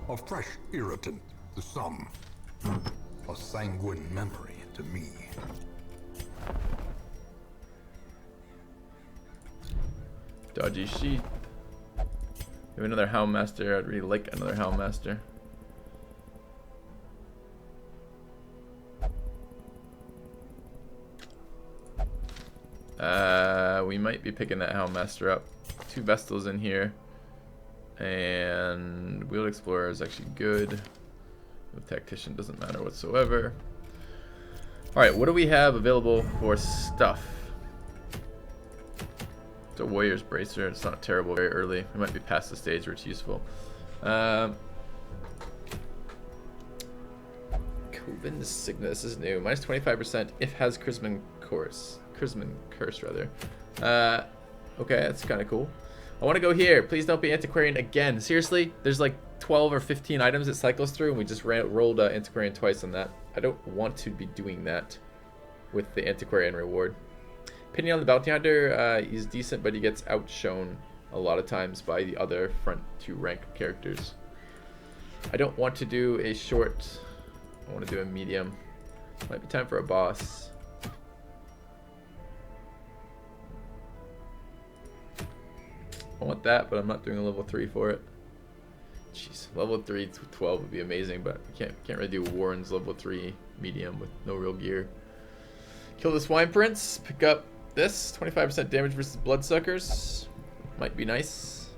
A fresh irritant to some. A sanguine memory to me. Dodgy sheath. We have another Houndmaster. I'd really like another Houndmaster. We might be picking that Houndmaster up. 2 Vestals in here. And Wheeled Explorer is actually good. The Tactician doesn't matter whatsoever. Alright, what do we have available for stuff? It's a Warrior's Bracer. It's not terrible very early. We might be past the stage where it's useful. Coven Signa. This is new. Minus 25% if has Chrisman Curse. Chrisman Curse, rather. Okay, that's kind of cool. I want to go here. Please don't be Antiquarian again. Seriously? There's like 12 or 15 items it cycles through, and we just rolled Antiquarian twice on that. I don't want to be doing that with the Antiquarian reward. Opinion on the Bounty Hunter, he's decent, but he gets outshone a lot of times by the other front 2 rank characters. I don't want to do a short. I want to do a medium. Might be time for a boss. I want that, but I'm not doing a level 3 for it. Jeez, level 3 to 12 would be amazing, but we can't really do Warren's level 3 medium with no real gear. Kill the Swine Prince. Pick up this. 25% damage versus Bloodsuckers. Might be nice.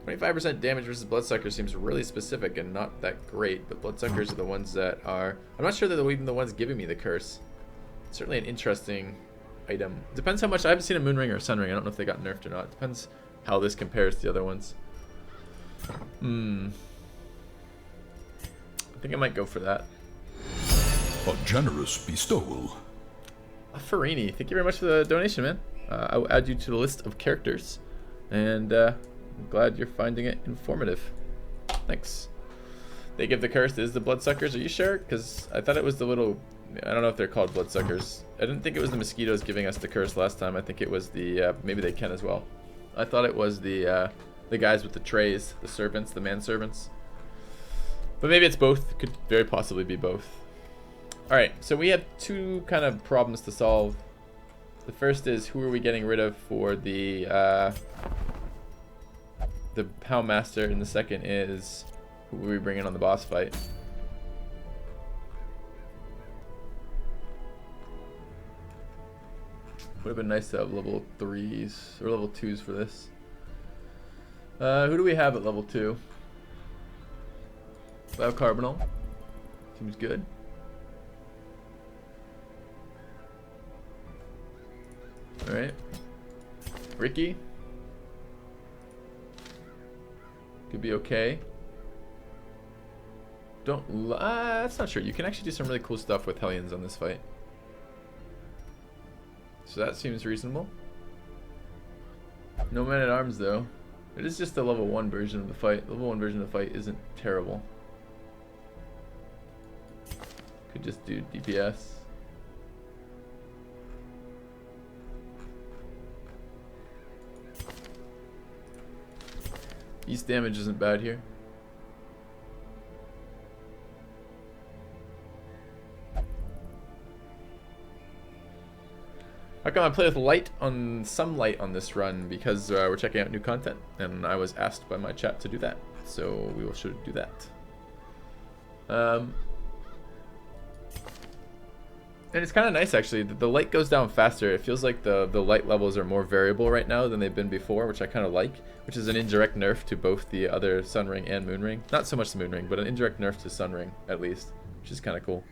25% damage versus Bloodsuckers seems really specific and not that great, but Bloodsuckers are the ones that are... I'm not sure they're even the ones giving me the curse. It's certainly an interesting item. Depends how much... I haven't seen a Moonring or Sunring. I don't know if they got nerfed or not. Depends how this compares to the other ones. I think I might go for that. A generous bestowal. Farini, thank you very much for the donation, man. I will add you to the list of characters, and I'm glad you're finding it informative. Thanks. They give the curse is the Bloodsuckers. Are you sure? Because I thought it was the little... I don't know if they're called Bloodsuckers. I didn't think it was the mosquitoes giving us the curse last time. I think it was the... maybe they can as well. I thought it was the guys with the trays, the servants, the manservants. But maybe it's both. Could very possibly be both. Alright, so we have 2 kind of problems to solve. The first is who are we getting rid of for the Houndmaster, and the second is who are we bringing on the boss fight. Would have been nice to have level 3s or level 2s for this. Who do we have at level 2? Biocarbonal. Seems good. Alright. Ricky. Could be okay. That's not sure. You can actually do some really cool stuff with Hellions on this fight. So that seems reasonable. No Man at Arms though. It is just a level 1 version of the fight. The level 1 version of the fight isn't terrible. Could just do DPS. Beast damage isn't bad here. How come I play with light on some light on this run? Because we're checking out new content, and I was asked by my chat to do that, so we should do that. And it's kind of nice actually. The light goes down faster. It feels like the light levels are more variable right now than they've been before, which I kind of like. Which is an indirect nerf to both the other Sunring and Moonring. Not so much the Moonring, but an indirect nerf to Sunring at least, which is kind of cool.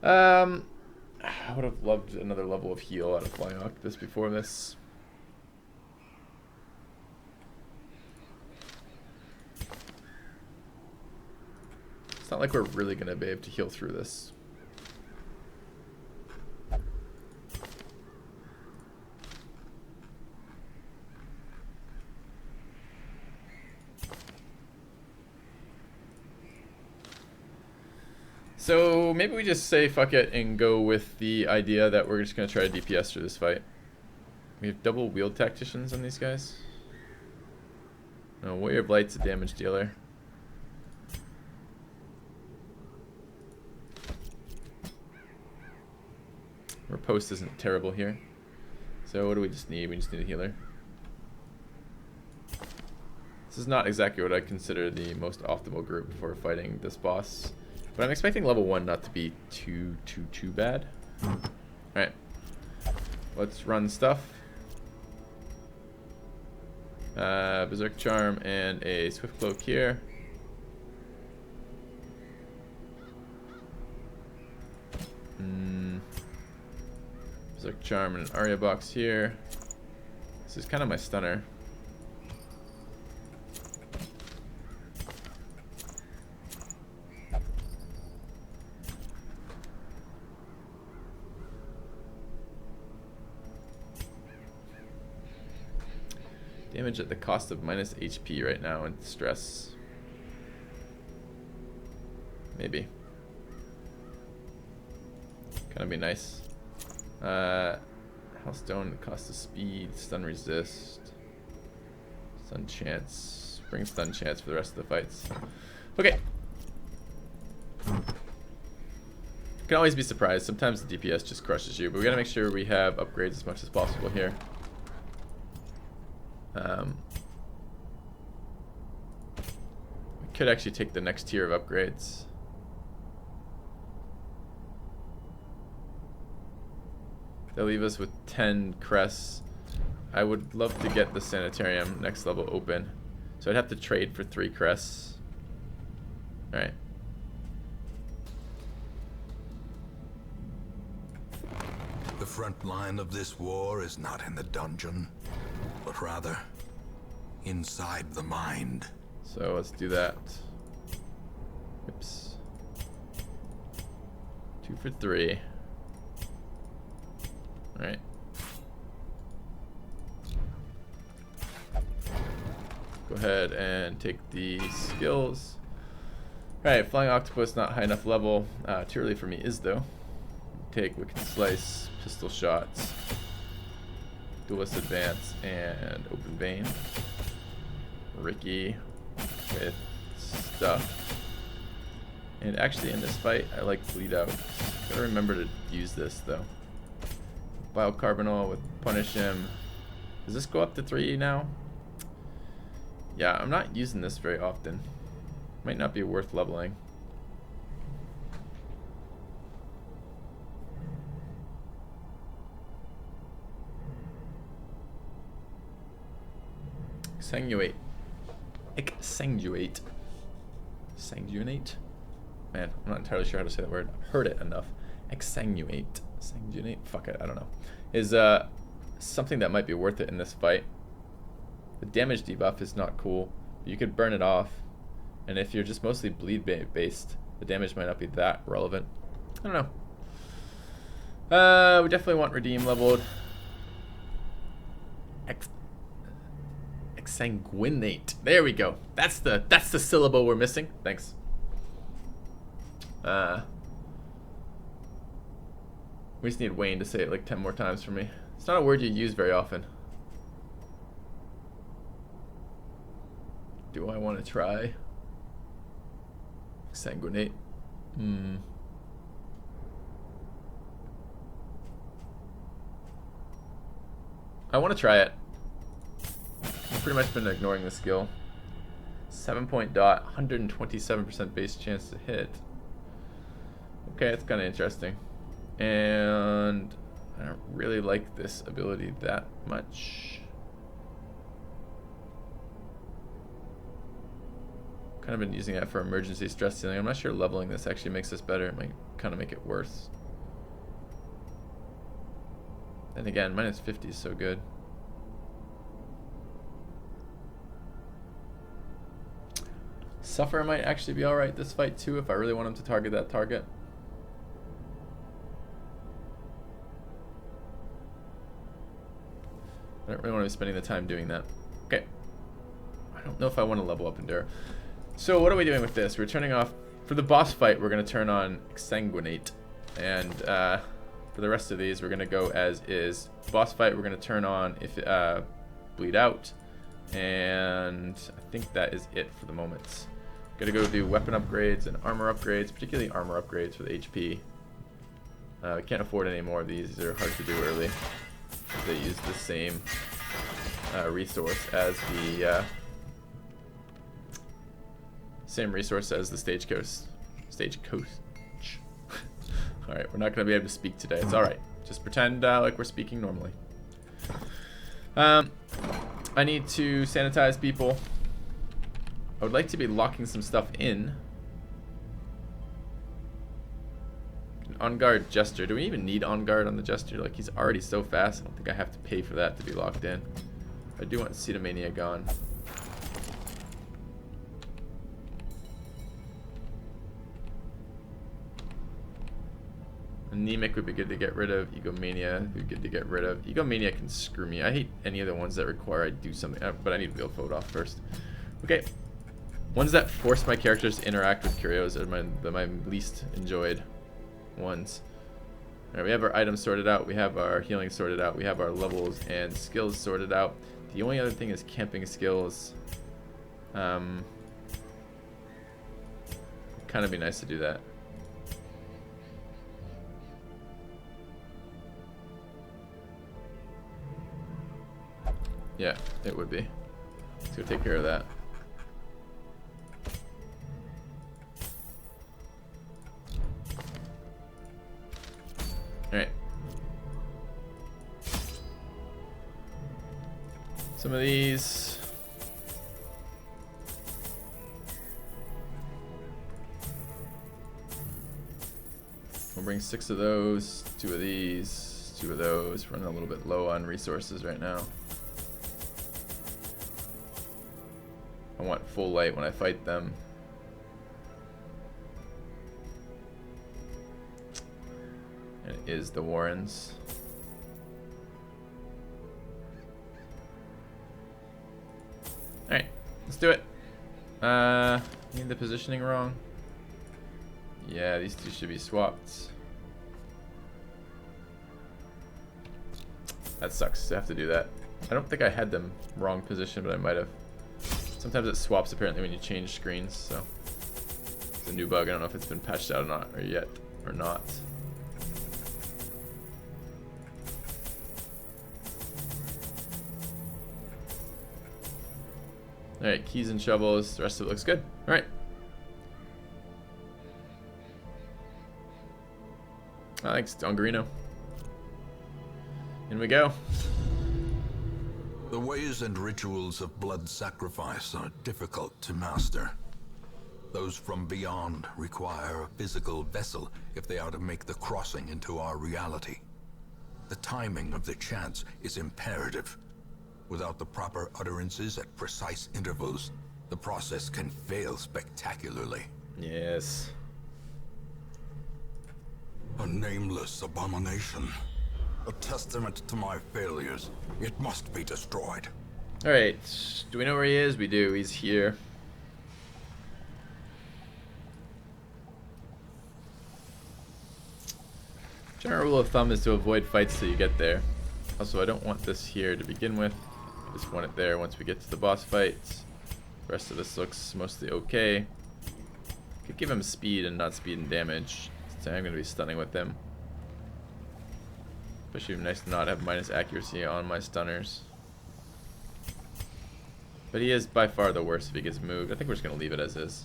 I would have loved another level of heal out of Flying Octopus before this. It's not like we're really going to be able to heal through this. So maybe we just say fuck it and go with the idea that we're just going to try to DPS through this fight. We have double wield tacticians on these guys. No, Warrior of Light's a damage dealer. riposte isn't terrible here. So what do we just need? We just need a healer. This is not exactly what I consider the most optimal group for fighting this boss. But I'm expecting level 1 not to be too bad. Alright. Let's run stuff. Berserk Charm and a Swift Cloak here. Berserk Charm and an Aria box here. This is kind of my stunner. Damage at the cost of minus HP right now and stress. Maybe. Kind of be nice. Hellstone, cost of speed, stun resist, stun chance, bring stun chance for the rest of the fights. Okay. Can always be surprised. Sometimes the DPS just crushes you, but we gotta make sure we have upgrades as much as possible here. We could actually take the next tier of upgrades. They'll leave us with 10 crests. I would love to get the sanitarium next level open. So I'd have to trade for 3 crests. Alright. The front line of this war is not in the dungeon, but rather inside the mind. So let's do that. Oops. 2 for 3. Alright. Go ahead and take the skills. Alright, Flying Octopus, not high enough level. Too early for me is though. Take Wicked Slice, Pistol Shots, Duelist Advance, and Open Vein. Ricky with stuff. And actually in this fight, I like Bleed Out. Gotta remember to use this though. Biocarbonal with Punish Him. Does this go up to 3 now? Yeah, I'm not using this very often. Might not be worth leveling. Exsanguinate. Exsanguinate. Exsanguinate? Man, I'm not entirely sure how to say that word. I've heard it enough. Exsanguinate. Exsanguinate? Fuck it, I don't know. Is something that might be worth it in this fight. The damage debuff is not cool. You could burn it off. And if you're just mostly bleed based, the damage might not be that relevant. I don't know. We definitely want Redeem leveled. Exsanguinate. There we go. That's the syllable we're missing. Thanks. We just need Wayne to say it like 10 more times for me. It's not a word you use very often. Do I want to try? Exsanguinate. I want to try it. I've pretty much been ignoring the skill. 7-point dot, 127% base chance to hit. Okay, it's kind of interesting. And I don't really like this ability that much. Kind of been using that for emergency stress healing. I'm not sure leveling this actually makes this better. It might kind of make it worse. And again, minus 50 is so good. Suffer might actually be alright this fight too if I really want him to target that target. I don't really want to be spending the time doing that. Okay. I don't know if I want to level up Endure. So what are we doing with this? We're turning off... For the boss fight, we're going to turn on Exsanguinate. And for the rest of these, we're going to go as is. Boss fight, we're going to turn on Bleed Out. And I think that is it for the moment. Gotta go do weapon upgrades and armor upgrades, particularly armor upgrades for the HP. We can't afford any more of these. These are hard to do early. They use the same resource as the stagecoach. All right, we're not gonna be able to speak today. It's all right. Just pretend like we're speaking normally. I need to sanitize people. I would like to be locking some stuff in. On guard Jester. Do we even need on guard on the Jester? Like, he's already so fast. I don't think I have to pay for that to be locked in. I do want Cetomania gone. Anemic would be good to get rid of. Egomania would be good to get rid of. Egomania can screw me. I hate any of the ones that require I do something, but I need to be able to vote off first. Okay. Ones that force my characters to interact with curios are my least enjoyed ones. Alright, we have our items sorted out. We have our healing sorted out. We have our levels and skills sorted out. The only other thing is camping skills. Kind of be nice to do that. Yeah, it would be. Let's go take care of that. Alright. Some of these. We'll bring 6 of those, 2 of these, 2 of those. Running a little bit low on resources right now. I want full light when I fight them. And it is the Warrens. Alright, let's do it. Need the positioning wrong. Yeah, these two should be swapped. That sucks to have to do that. I don't think I had them wrong position, but I might have. Sometimes it swaps apparently when you change screens, so it's a new bug. I don't know if it's been patched out or not, or yet, or not. Alright, keys and shovels, the rest of it looks good. Alright. Thanks, Dongarino. In we go. The ways and rituals of blood sacrifice are difficult to master. Those from beyond require a physical vessel if they are to make the crossing into our reality. The timing of the chants is imperative. Without the proper utterances at precise intervals, the process can fail spectacularly. Yes. A nameless abomination. A testament to my failures. It must be destroyed. Alright, do we know where he is? We do, he's here. General rule of thumb is to avoid fights till you get there. Also, I don't want this here to begin with. I just want it there once we get to the boss fights. The rest of this looks mostly okay. Could give him speed and not speed and damage. So I'm going to be stunning with him. Especially nice to not have minus accuracy on my stunners. But he is by far the worst if he gets moved. I think we're just going to leave it as is.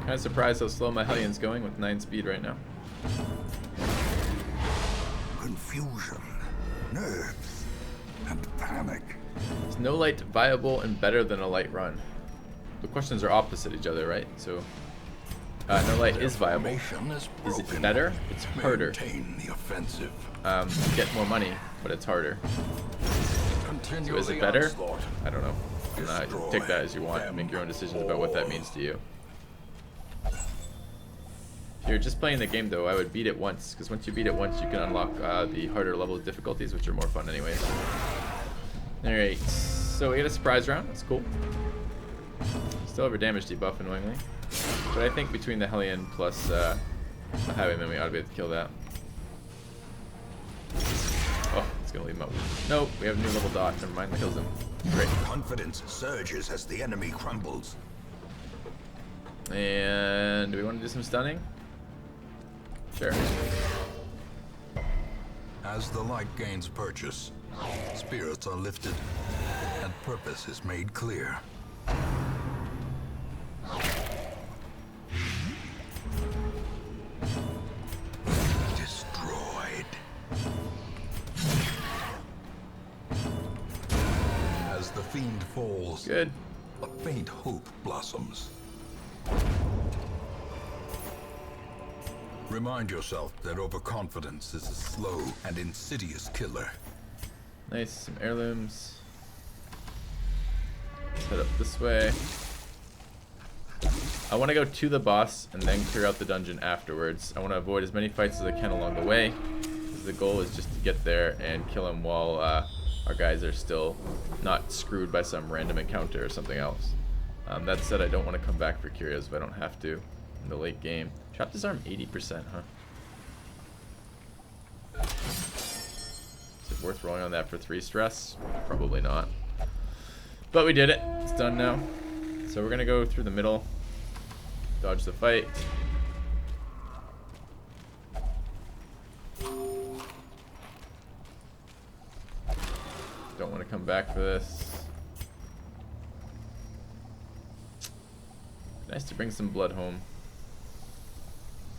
Kind of surprised how slow my Hellion's going with 9 speed right now. Confusion, nerves, and panic. Is no light viable and better than a light run? The questions are opposite each other, right? So, no light is viable. Is it better? It's harder. Maintain the offensive. Get more money, but it's harder. So is it better? I don't know. Take that as you want. Make your own decisions about what that means to you. If you're just playing the game though, I would beat it once, because once you beat it once, you can unlock the harder level difficulties, which are more fun anyways. Alright, so we get a surprise round. That's cool. Still have our damage debuff, annoyingly. But I think between the Hellion plus the Highwayman, we ought to be able to kill that. Oh, it's gonna leave him up. Nope, we have a new level dot. Never mind, that kills him. Great. Confidence surges as the enemy crumbles. And do we want to do some stunning? Sure. As the light gains purchase, spirits are lifted, and purpose is made clear. Destroyed. As the fiend falls, Good. a faint hope blossoms. Remind yourself that overconfidence is a slow and insidious killer. Nice, some heirlooms. Let's head up this way. I want to go to the boss and then clear out the dungeon afterwards. I want to avoid as many fights as I can along the way, because the goal is just to get there and kill him while our guys are still not screwed by some random encounter or something else. That said, I don't want to come back for curios if I don't have to in the late game. Trap disarm 80%, huh? Is it worth rolling on that for 3 stress? Probably not. But we did it. It's done now. So we're gonna go through the middle, dodge the fight. Don't want to come back for this. Nice to bring some blood home.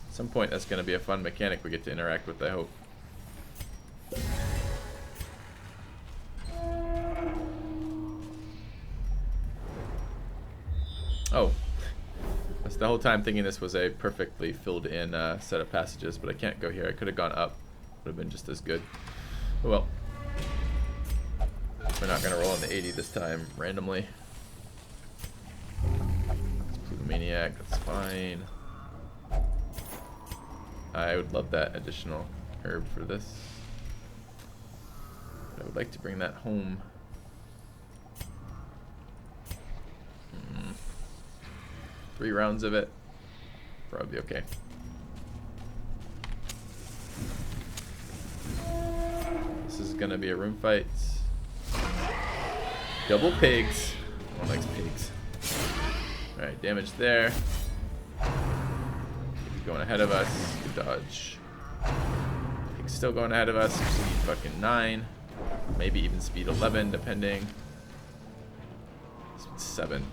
At some point, that's going to be a fun mechanic we get to interact with, I hope. Oh. That's the whole time thinking this was a perfectly filled in set of passages, but I can't go here. I could have gone up. Would have been just as good. Oh well. We're not going to roll on the 80 this time randomly. Maniac, that's fine. I would love that additional herb for this. But I would like to bring that home. 3 rounds of it. Probably okay. This is gonna be a room fight. Double pigs. One likes pigs. Alright, damage there. He's going ahead of us. Good dodge. He's still going ahead of us. Speed fucking 9. Maybe even speed 11, depending. Speed 7,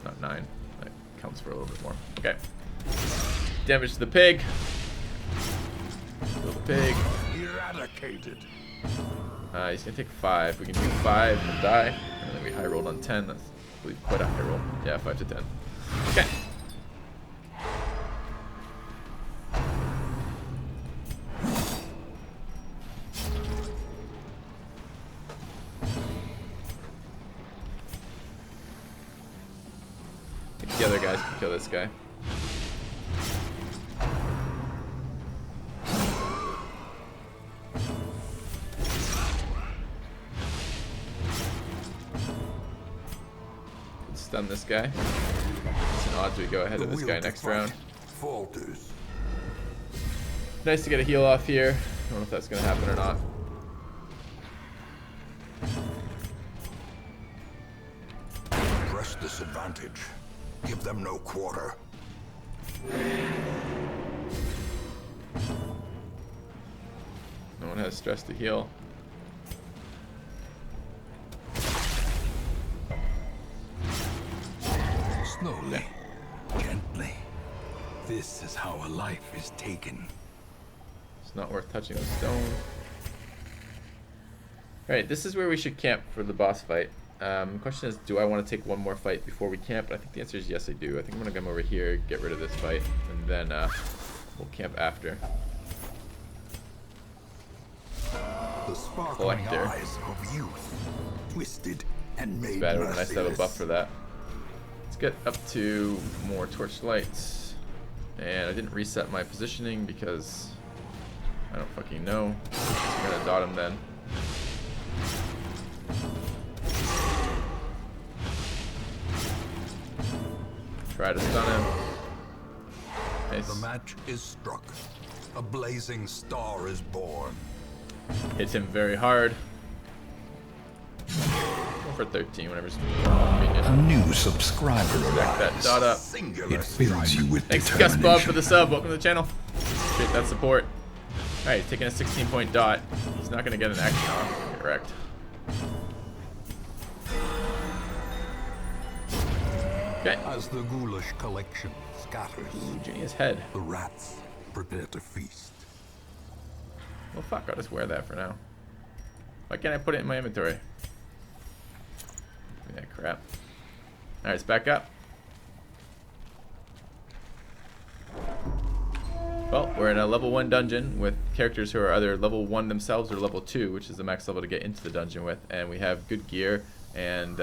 not 9. That counts for a little bit more. Okay. Damage to the pig. Kill the pig. Eradicated. He's gonna take 5. We can do 5 and die. And then we high rolled on 10. That's, I believe, quite a high roll. Yeah, 5 to 10. Okay. I think the other guys can kill this guy. Stun this guy. It's an odds we go ahead of this guy next round. Falters. Nice to get a heal off here. I don't know if that's going to happen or not. Press this advantage. Give them no quarter. No one has stress to heal. Slowly, gently. This is how a life is taken. It's not worth touching the stone. Alright, this is where we should camp for the boss fight. The question is, do I want to take one more fight before we camp? I think the answer is yes, I do. I think I'm going to come over here, get rid of this fight, and then we'll camp after. The sparkling Collector. eyes of youth, twisted and made Bad, it would be nice to have a merciless. buff for that. Let's get up to more torchlights. And I didn't reset my positioning because I don't fucking know. I'm gonna dot him then. Try to stun him. Nice. The match is struck. A blazing star is born. Hits him very hard. Go for 13 whenever's convenient. A new subscriber Back that arrives. dot up. Singular It fills you with Thanks, Gus determination. Bub, for the sub. Welcome to the channel. Appreciate that support. Alright, he's taking a 16-point dot. He's not going to get an action off. Get wrecked. Okay. As the ghoulish collection scatters, Genius head. the rats prepare to feast. Well, fuck, I'll just wear that for now. Why can't I put it in my inventory? Give me that crap. Alright, it's back up. Well, we're in a level 1 dungeon with characters who are either level 1 themselves or level 2, which is the max level to get into the dungeon with. And we have good gear and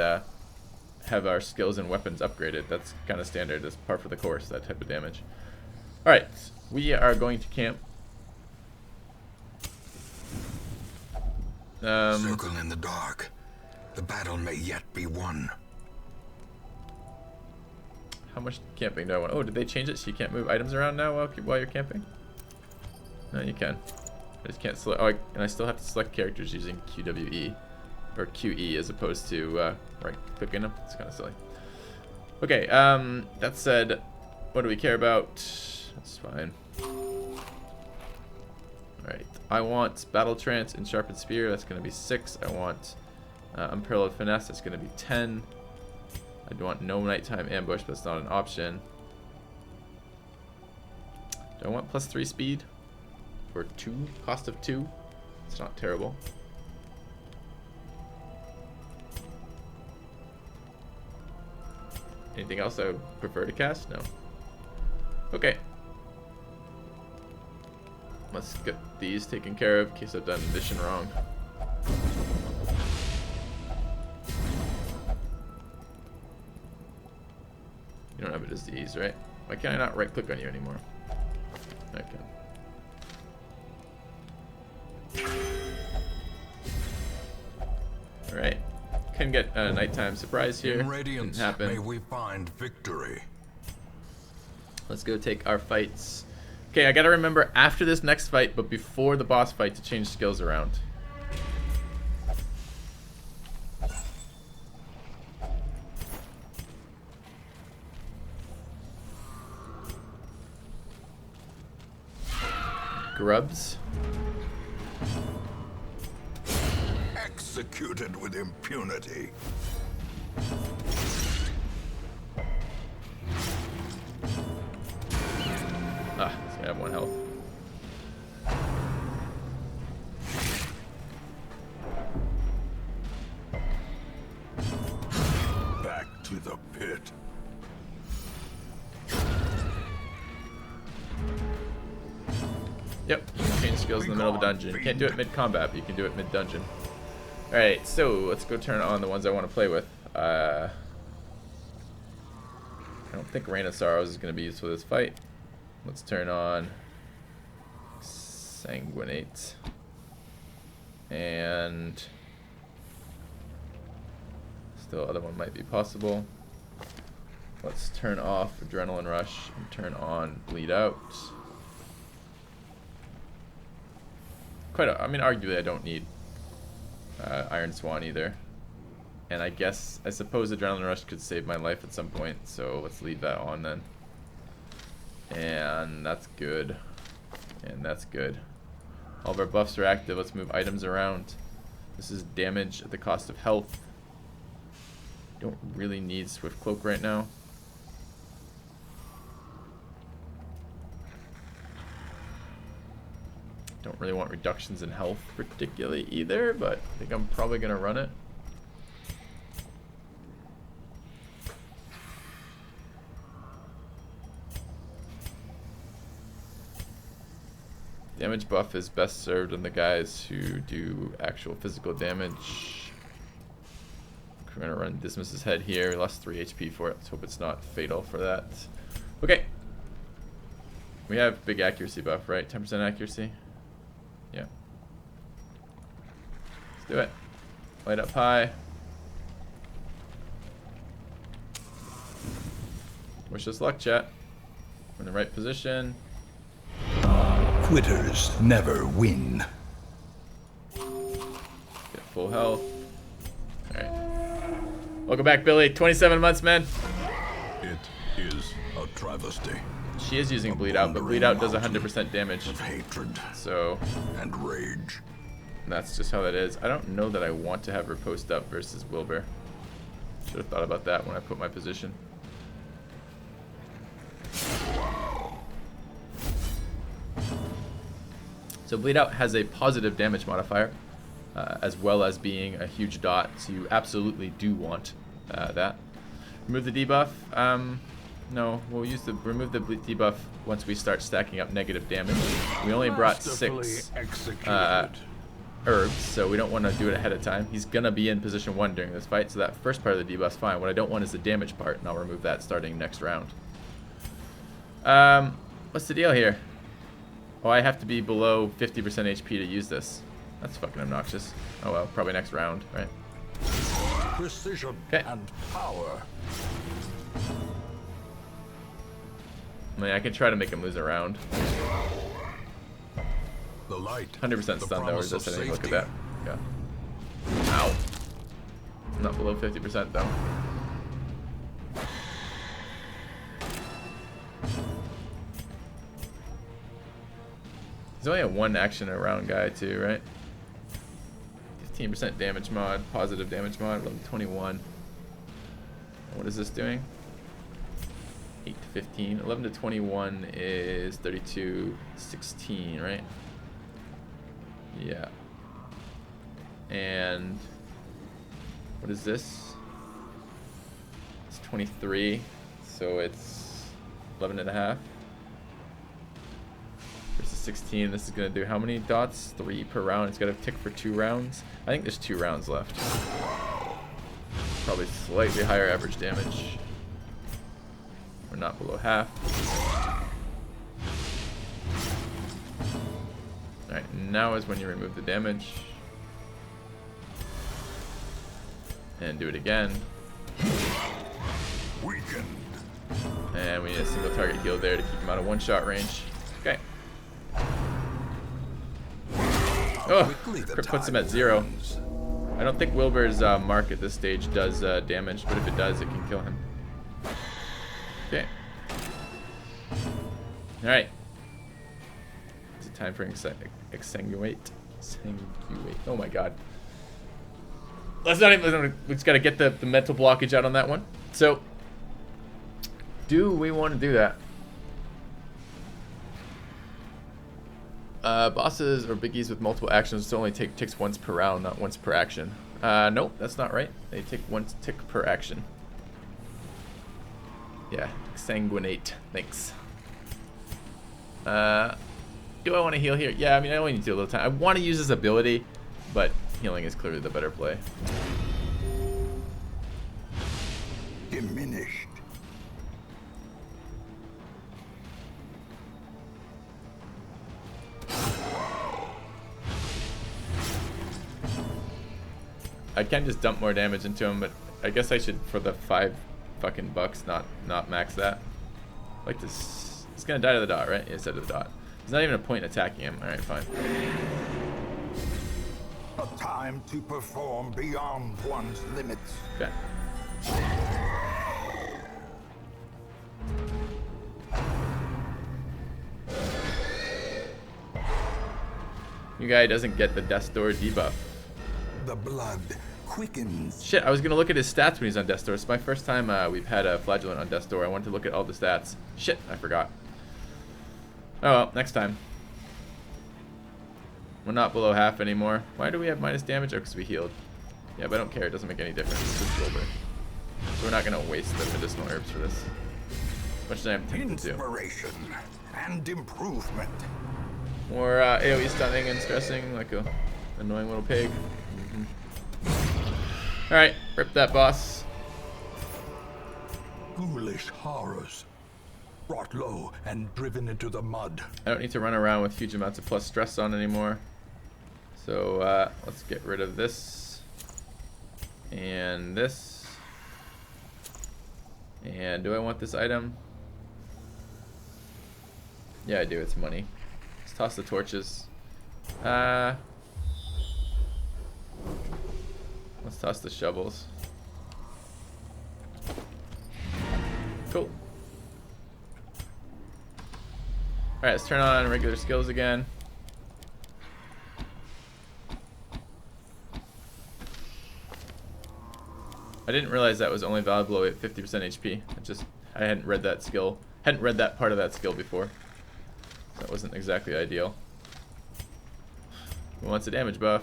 have our skills and weapons upgraded. That's kind of standard. That's par for the course, that type of damage. Alright, we are going to camp. Circle in the dark. The battle may yet be won. How much camping do I want? Oh, did they change it so you can't move items around now while you're camping? No, you can. I just can't select. Oh, and I still have to select characters using QWE or QE as opposed to right-clicking them. It's kind of silly. Okay. That said, what do we care about? That's fine. All right. I want Battle Trance and Sharpened Spear. That's going to be 6. I want Unparalleled Finesse. That's going to be 10. I want no nighttime ambush, but it's not an option. Do I want plus 3 speed? Or 2? Cost of 2? It's not terrible. Anything else I would prefer to cast? No. Okay. Let's get these taken care of in case I've done addition wrong. You don't have a disease, right? Why can't I not right click on you anymore? I can. Alright. Can get a nighttime surprise here. In Radiance, Didn't happen. may we find victory. Let's go take our fights. Okay, I gotta remember after this next fight, but before the boss fight, to change skills around. Grubs. Executed with impunity. Ah, he's gonna have 1 health. Back to the pit. Yep, you can change skills in the middle of a dungeon. You can't do it mid-combat, but you can do it mid-dungeon. Alright, so let's go turn on the ones I want to play with. I don't think Rain of Sorrows is going to be used for this fight. Let's turn on Sanguinate. And still other one might be possible. Let's turn off Adrenaline Rush and turn on Bleed Out. I mean, arguably I don't need Iron Swan either. And I suppose Adrenaline Rush could save my life at some point, so let's leave that on then. And that's good. And that's good. All of our buffs are active. Let's move items around. This is damage at the cost of health. Don't really need Swift Cloak right now. Don't really want reductions in health particularly either, but I think I'm probably going to run it. Damage buff is best served on the guys who do actual physical damage. We're going to run Dismiss's Head here. We lost 3 HP for it. Let's hope it's not fatal for that. Okay. We have big accuracy buff, right? 10% accuracy? Yeah. Let's do it. Light up high. We're Wish us luck, chat. We're in the right position. Quitters never win. Get full health. Alright. Welcome back, Billy. 27 months, man. It is a travesty She is using bleed out, but bleed out does 100% damage. of hatred So and rage. that's just how that is. I don't know that I want to have her post up versus Wilbur. Should have thought about that when I put my position. So bleed out has a positive damage modifier, as well as being a huge dot. So you absolutely do want that. Remove the debuff. No, we'll use the remove the debuff once we start stacking up negative damage. We only brought 6 herbs, so we don't want to do it ahead of time. He's gonna be in position 1 during this fight, so that first part of the debuff's fine. What I don't want is the damage part, and I'll remove that starting next round. What's the deal here? Oh, I have to be below 50% HP to use this. That's fucking obnoxious. Oh well, probably next round, right? Precision Okay. and power. I mean, I can try to make him lose a round. The light. 100% the stun though, or promise just of anything. Look at safety. that. Yeah. Ow. Not below 50% though. He's only a 1 action a round guy too, right? 15% damage mod, positive damage mod, 11-21. What is this doing? 8 to 15. 11 to 21 is 32-16, right? Yeah. And what is this? It's 23, so it's 11 and a half. Versus 16. This is gonna do how many dots? 3 per round. It's got to tick for 2 rounds. I think there's 2 rounds left. Probably slightly higher average damage. We're not below half. Alright, now is when you remove the damage. And do it again. Weakened. And we need a single target heal there to keep him out of 1-shot range. Okay. Oh, Quickly the crit puts him tide at 0. runs. I don't think Wilbur's mark at this stage does damage, but if it does, it can kill him. Okay. Alright. Is it time for exsanguate? Exsanguate. Oh my god. Let's not even. We just gotta get the mental blockage out on that one. So, do we want to do that? Bosses or biggies with multiple actions only take ticks once per round, not once per action. Nope, that's not right. They take 1 tick per action. Yeah, exsanguinate. Thanks. Do I want to heal here? Yeah, I mean, I only need to do a little time. I want to use this ability, but healing is clearly the better play. Diminished. I can just dump more damage into him, but I guess I should, for the 5 fucking bucks, not max that. Like this, he's gonna die to the dot, right? Yeah, instead of the dot. There's not even a point in attacking him. All right, fine. A time to perform beyond one's limits. Okay. You guy doesn't get the Death's Door debuff. The blood quickens. Shit, I was gonna look at his stats when he's on Death's Door. It's my first time we've had a Flagellant on Death's Door. I wanted to look at all the stats. Shit, I forgot. Oh well, next time. We're not below half anymore. Why do we have minus damage? Oh, because we healed. Yeah, but I don't care. It doesn't make any difference. It's just Wilbur. So we're not gonna waste the medicinal herbs for this. Much as I am tempted to. Inspiration and improvement. More AoE stunning and stressing like a annoying little pig. Alright, rip that boss. Ghoulish horrors. Brought low and driven into the mud. I don't need to run around with huge amounts of plus stress on anymore. So let's get rid of this. And this. And do I want this item? Yeah, I do. It's money. Let's toss the torches. Let's toss the shovels. Cool. Alright, let's turn on regular skills again. I didn't realize that was only valuable at 50% HP. I hadn't read that skill. Hadn't read that part of that skill before. That wasn't exactly ideal. Who wants a damage buff?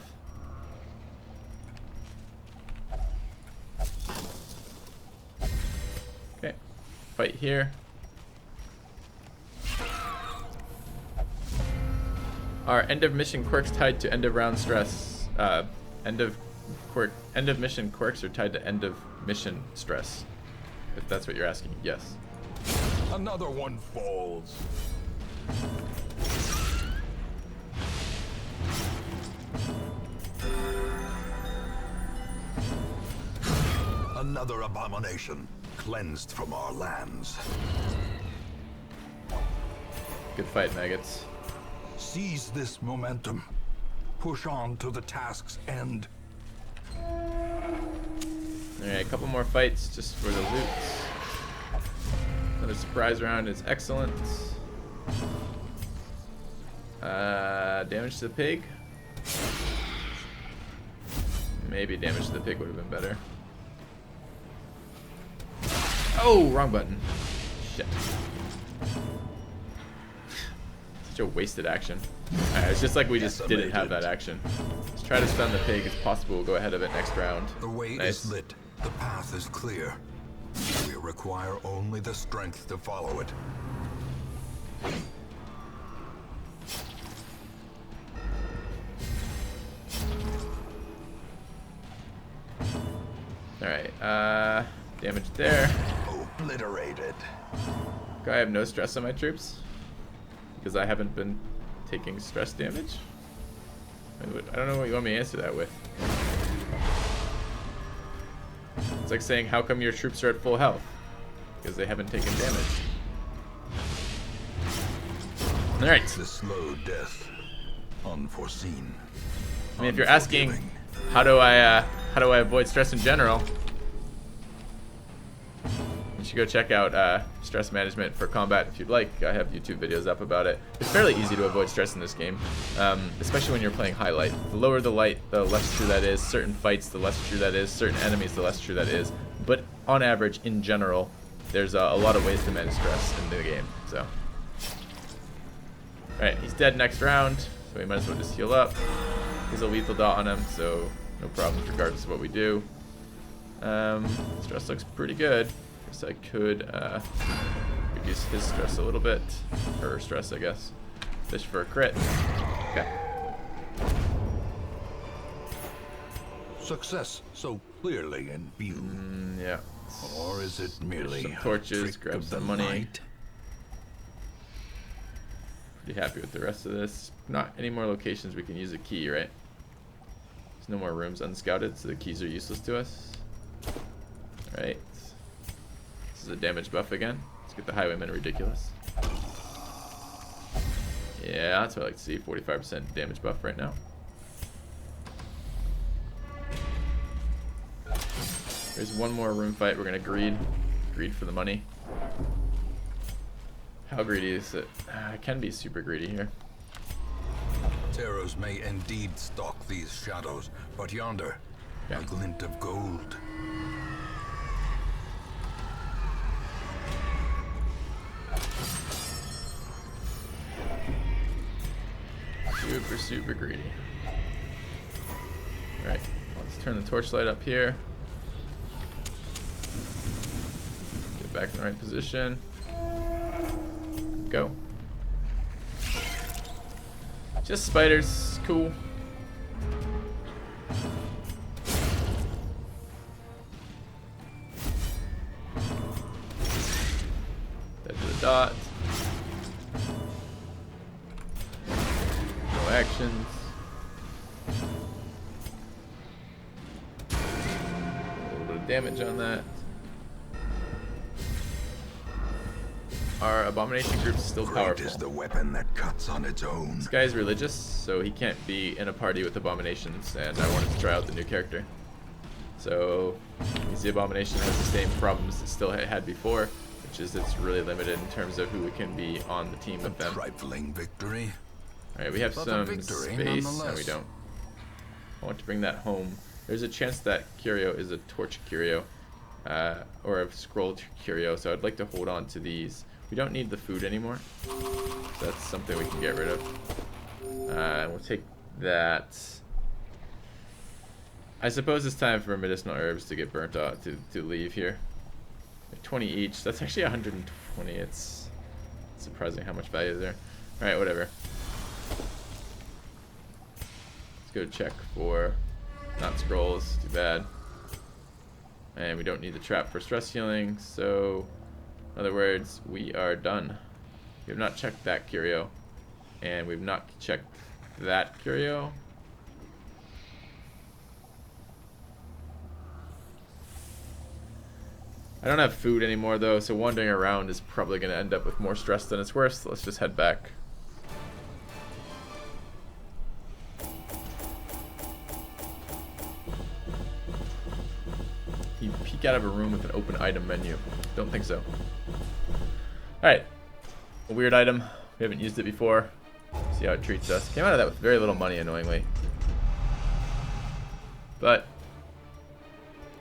Okay. Fight here. Are end of mission quirks tied to end of round stress? End of mission quirks are tied to end of mission stress. If that's what you're asking, yes. Another one falls. Another abomination cleansed from our lands. Good fight, maggots. Seize this momentum. Push on to the task's end. Alright, a couple more fights just for the loot. Another surprise round is excellent. Damage to the pig. Maybe damage to the pig would have been better. Oh, wrong button. Shit. Such a wasted action. Alright, it's just like we just didn't have that action. Let's try to stun the pig as possible. We'll go ahead of it next round. The way Nice. is lit. The path is clear. We require only the strength to follow it. Alright, damage there. Obliterated. Do I have no stress on my troops? Because I haven't been taking stress damage? I don't know what you want me to answer that with. It's like saying, how come your troops are at full health? Because they haven't taken damage. Alright. The slow death, unforeseen. I mean, if you're asking, how do I avoid stress in general? You should go check out stress management for combat if you'd like. I have YouTube videos up about it. It's fairly easy to avoid stress in this game, especially when you're playing high light. The lower the light, the less true that is. Certain fights, the less true that is. Certain enemies, the less true that is. But on average, in general, there's a lot of ways to manage stress in the game. So, alright, he's dead next round, so we might as well just heal up. There's a lethal dot on him, so no problems regardless of what we do. Stress looks pretty good. Guess I could reduce his stress a little bit. Her stress, I guess. Fish for a crit. Okay. Success so clearly in view. Yeah. Or is it merely Some a torches, trick grab of some the money. light? Pretty happy with the rest of this. Not any more locations we can use a key, right? There's no more rooms unscouted, so the keys are useless to us. Alright. This is a damage buff again. Let's get the highwayman ridiculous. Yeah, that's what I like to see. 45% damage buff right now. There's one more room fight. We're gonna greed for the money. How greedy is it? I can be super greedy here. Terrors may indeed stalk these shadows, but yonder, Yeah. a glint of gold. Super greedy. Alright, let's turn the torchlight up here. Get back in the right position. Go. Just spiders, cool. Dead to the dot. No actions. A little bit of damage on that. our abomination group's still Great powerful. is the weapon that cuts on its own. This guy's religious, so he can't be in a party with abominations, and I wanted to try out the new character. So, the abomination has the same problems it still had before, which is it's really limited in terms of who can be on the team with them. Trifling victory. Alright, we have But a some victory space. No, we nonetheless. don't. I want to bring that home. There's a chance that curio is a torch curio, or a scroll curio, so I'd like to hold on to these. We don't need the food anymore, so that's something we can get rid of. And we'll take that. I suppose it's time for medicinal herbs to get burnt off, to leave here. Like 20 each, that's actually 120. It's surprising how much value is there. Alright, whatever. Let's go check for not scrolls, too bad. And we don't need the trap for stress healing, so in other words, we are done. We have not checked that curio, and we've not checked that curio. I don't have food anymore though, so wandering around is probably going to end up with more stress than it's worth. So let's just head back. You peek out of a room with an open item menu. Don't think so. Alright. A weird item. We haven't used it before. See how it treats us. Came out of that with very little money, annoyingly. But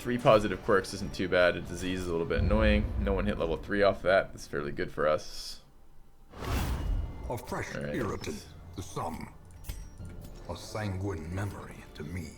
3 positive quirks isn't too bad. A disease is a little bit annoying. No one hit level 3 off that. That's fairly good for us. A fresh Irritant to some. A sanguine memory to me.